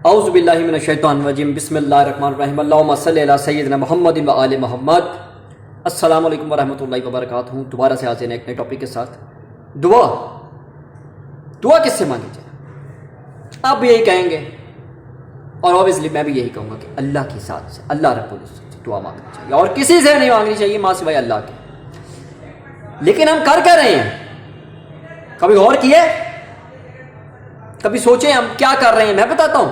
اعوذ باللہ من الشیطان الرجیم بسم اللہ الرحمن الرحیم اللہم صلی علی سیدنا محمد و آل محمد۔ السلام علیکم ورحمۃ اللہ وبرکاتہ۔ دوبارہ سے حاضر ہیں ایک نئے ٹاپک کے ساتھ۔ دعا کس سے مانگی جائے؟ آپ بھی یہی کہیں گے اور اوبیسلی میں بھی یہی کہوں گا کہ اللہ کی ذات سے، اللہ رب العزت سے دعا مانگنی چاہیے اور کسی سے نہیں مانگنی چاہیے ماں سوائے اللہ کے۔ لیکن ہم کر کیا رہے ہیں؟ کبھی غور کیے؟ کبھی سوچیں ہم کیا کر رہے ہیں؟ میں بتاتا ہوں،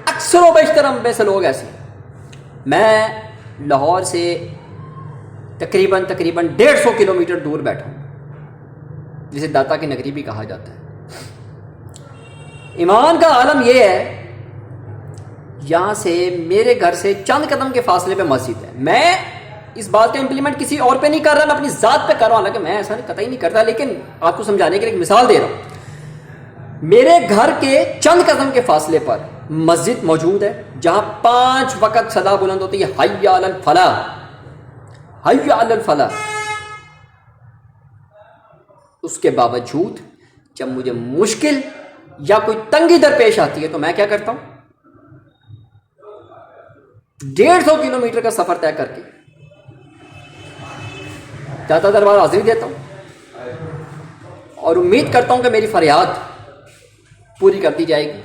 اکثر و بیشتر ہم میں سے لوگ ایسے ہیں۔ میں لاہور سے تقریباً 150 کلومیٹر دور بیٹھا ہوں، جسے داتا کی نگری بھی کہا جاتا ہے۔ ایمان کا عالم یہ ہے، یہاں سے میرے گھر سے چند قدم کے فاصلے پہ مسجد ہے۔ میں اس بات کا امپلیمنٹ کسی اور پہ نہیں کر رہا، میں اپنی ذات پہ کر رہا ہوں، حالانکہ میں ایسا قطعی نہیں کرتا، لیکن آپ کو سمجھانے کے لیے ایک مثال دے رہا ہوں۔ میرے گھر کے چند قدم کے فاصلے پر مسجد موجود ہے، جہاں 5 وقت صدا بلند ہوتی ہے، حی علی الفلاح، حی علی الفلاح۔ اس کے باوجود جب مجھے مشکل یا کوئی تنگی درپیش آتی ہے تو میں کیا کرتا ہوں؟ 150 کلومیٹر کا سفر طے کر کے داتا دربار حاضری دیتا ہوں اور امید کرتا ہوں کہ میری فریاد پوری کر دی جائے گی،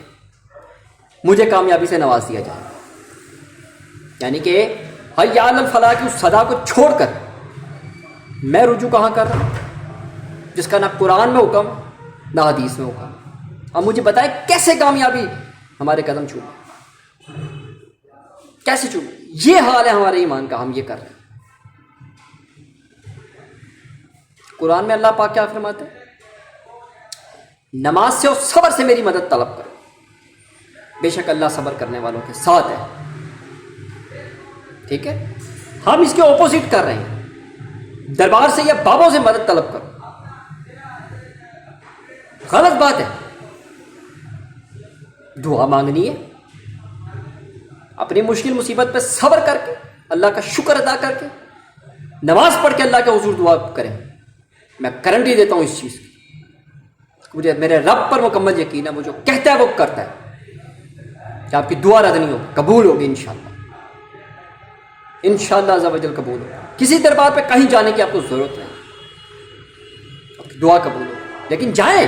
مجھے کامیابی سے نواز دیا جائے گا۔ یعنی کہ حی علی الفلاح کی اس صدا کو چھوڑ کر میں رجوع کہاں کر رہا ہوں، جس کا نہ قرآن میں حکم نہ حدیث میں حکم۔ اب مجھے بتائیں کیسے کامیابی ہمارے قدم چھوڑے، کیسے چھوڑے؟ یہ حال ہے ہمارے ایمان کا، ہم یہ کر رہے ہیں۔ قرآن میں اللہ پاک کیا فرماتا ہے؟ نماز سے اور صبر سے میری مدد طلب کرو، بے شک اللہ صبر کرنے والوں کے ساتھ ہے۔ ٹھیک ہے، ہم اس کے اپوزٹ کر رہے ہیں، دربار سے یا بابوں سے مدد طلب کرو، غلط بات ہے۔ دعا مانگنی ہے، اپنی مشکل مصیبت پہ صبر کر کے، اللہ کا شکر ادا کر کے، نماز پڑھ کے اللہ کے حضور دعا کریں۔ میں گارنٹی دیتا ہوں اس چیز کی، مجھے میرے رب پر مکمل یقین ہے، وہ جو کہتا ہے وہ کرتا ہے، کہ آپ کی دعا رد نہیں ہوگی، قبول ہوگی انشاءاللہ، انشاءاللہ عز و جل قبول ہوگی۔ کسی دربار پہ کہیں جانے کی آپ کو ضرورت نہیں، آپ کی دعا قبول ہوگی۔ لیکن جائیں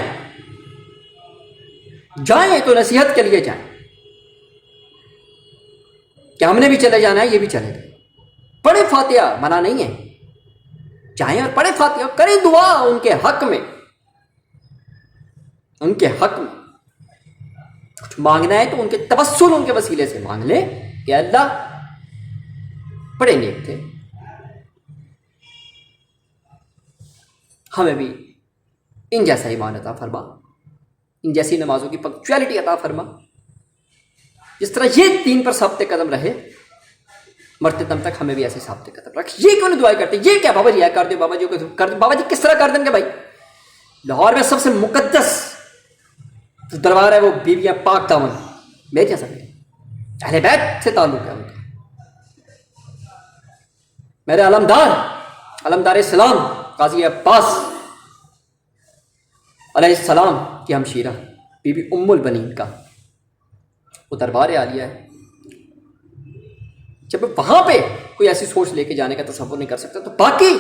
تو نصیحت کے لیے جائیں کہ ہم نے بھی چلے جانا ہے، یہ بھی چلے گئے، پڑھیں فاتحہ، منع نہیں ہے، جائیں اور پڑھیں فاتحہ، کریں دعا ان کے حق میں، ان کے حق میں۔ کچھ مانگنا ہے تو ان کے تبسل، ان کے وسیلے سے مانگ لیں کہ اللہ بڑے نیک تھے، ہمیں بھی ان جیسا ایمان عطا فرما، ان جیسی نمازوں کی پنکچویلٹی عطا فرما، جس طرح یہ دین پر ثابت قدم رہے، مرتے دم تک ہمیں بھی ایسے ثابت قدم رکھ۔ یہ کیوں نہیں دعائیں کرتے؟ یہ کیا بابا جی کر دو، بابا جی کر دو، بابا جی کس طرح کر دیں گے بھائی؟ لاہور میں سب سے مقدس دربار ہے وہ بیویاں پاک دامن، میرے جیسا اہل بیت سے تعلق ہے ان کا۔ میرے علمدار اسلام قاضی عباس علیہ السلام کی ہمشیرہ بی بی ام البنین کا وہ دربار عالیہ ہے۔ جب وہاں پہ کوئی ایسی سوچ لے کے جانے کا تصور نہیں کر سکتا تو باقی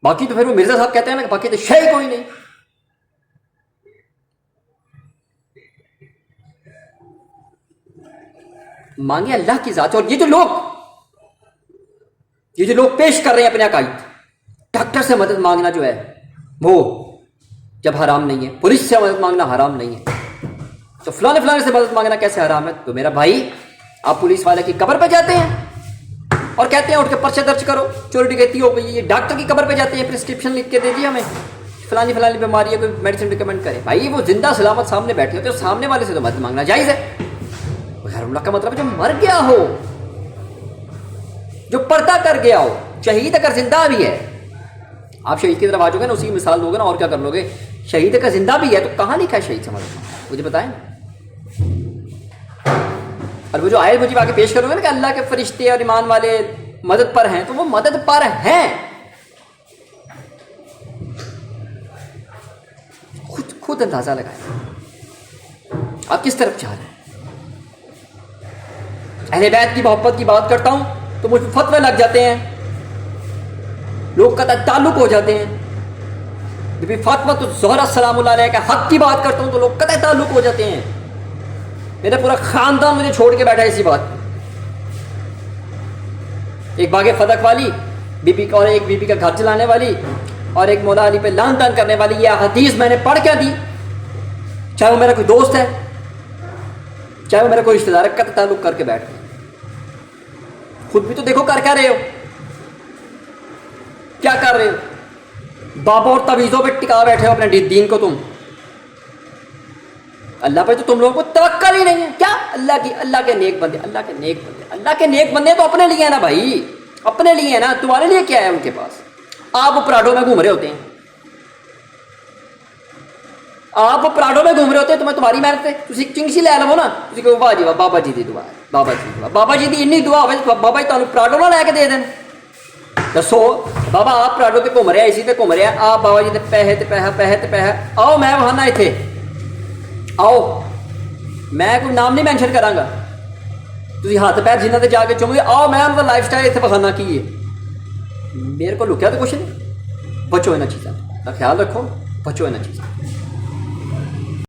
تو پھر وہ مرزا صاحب کہتے ہیں نا کہ باقی تو شے کوئی نہیں۔ مانگے اللہ کی ذات۔ اور یہ جو لوگ پیش کر رہے ہیں اپنے عقائد، ڈاکٹر سے مدد مانگنا جو ہے وہ جب حرام نہیں ہے، پولیس سے مدد مانگنا حرام نہیں ہے، تو فلانے سے مدد مانگنا کیسے حرام ہے؟ تو میرا بھائی، آپ پولیس والے کی قبر پہ جاتے ہیں اور کہتے ہیں اٹھ کے پرچہ درج کرو، چوری ڈکیتی ہو گئی، یہ ڈاکٹر کی قبر پہ جاتے ہیں، پرسکرپشن لکھ کے دے دیے ہمیں، فلانی بیماری ہے، کوئی میڈیسن ریکمینڈ کرے۔ بھائی وہ زندہ سلامت سامنے بیٹھے ہوتے ہیں، سامنے والے سے تو مدد مانگنا جائز ہے۔ غیر اللہ کا مطلب ہے جو مر گیا ہو، جو پردہ کر گیا ہو، شہید اگر زندہ بھی ہے، آپ شہید کی طرف آ جاؤ گے نا، اسی مثال دو گے نا، اور کیا کر لو گے؟ شہید اگر زندہ بھی ہے تو کہاں لکھا ہے شہید سمجھ، مجھے بتائیں۔ اور وہ جو آیت مجھے آگے پیش کروں گے نا کہ اللہ کے فرشتے اور ایمان والے مدد پر ہیں، تو وہ مدد پر ہیں، خود اندازہ لگائیں۔ آپ کس طرف چاہ رہے ہیں؟ اہل بیت کی محبت کی بات کرتا ہوں تو مجھ پہ فتوے لگ جاتے ہیں، لوگ قطع تعلق ہو جاتے ہیں. جب فاطمہ تو زہرا سلام اللہ علیہ کا حق کی بات کرتا ہوں تو لوگ قطع تعلق ہو جاتے ہیں. میرا پورا خاندان مجھے چھوڑ کے بیٹھا ہے اسی بات پہ. ایک باغ فتح والی بی بی اور ایک بی بی کا گھر چلانے والی اور ایک مولا علی پہ لان تان کرنے والی یہ حدیث میں نے پڑھ کیا دی، چاہے وہ میرا کوئی دوست ہے چاہے وہ میرا کوئی رشتہ دار ہے، قطع تعلق کر کے بیٹھ گئے. خود بھی تو دیکھو کر کیا رہے ہو، کیا کر رہے ہو؟ بابا اور تویزوں پہ ٹکا بیٹھے ہو اپنے دین کو. تم اللہ پہ تو تم لوگوں کو توکل ہی نہیں ہے. کیا اللہ کے نیک بندے، اللہ کے نیک بندے تو اپنے لیے ہیں نا بھائی، اپنے لیے ہے نا. تمہارے لیے کیا ہے ان کے پاس؟ آپ پراڈو میں گھوم رہے ہوتے ہیں، تمہیں تمہاری محنت ہے. تھی چنگسی لے لو نا، تھی کہ واہ جی واہ بابا جی دی دعا ہے، بابا جی دی انی دعا ہوئے بابا جی تمہیں پراڈو نہ لے کے دے دیں. دسو بابا آپ پراڈو تے گھوم رہے ہیں، اسی تے گھوم رہے ہیں، آپ بابا جی پیسے آؤ میں وہاں اتنے آؤ، میں کوئی نام نہیں مینشن کراں گا، تھی ہاتھ پیر جنہوں تے جا کے چوم گے، آؤ میں انہوں کا لائف سٹائل اتنے بخانا کی ہے. میرے کو لکیا تو کچھ نہیں. بچو انہاں چیزاں کا خیال رکھو، بچو انہاں چیزاں.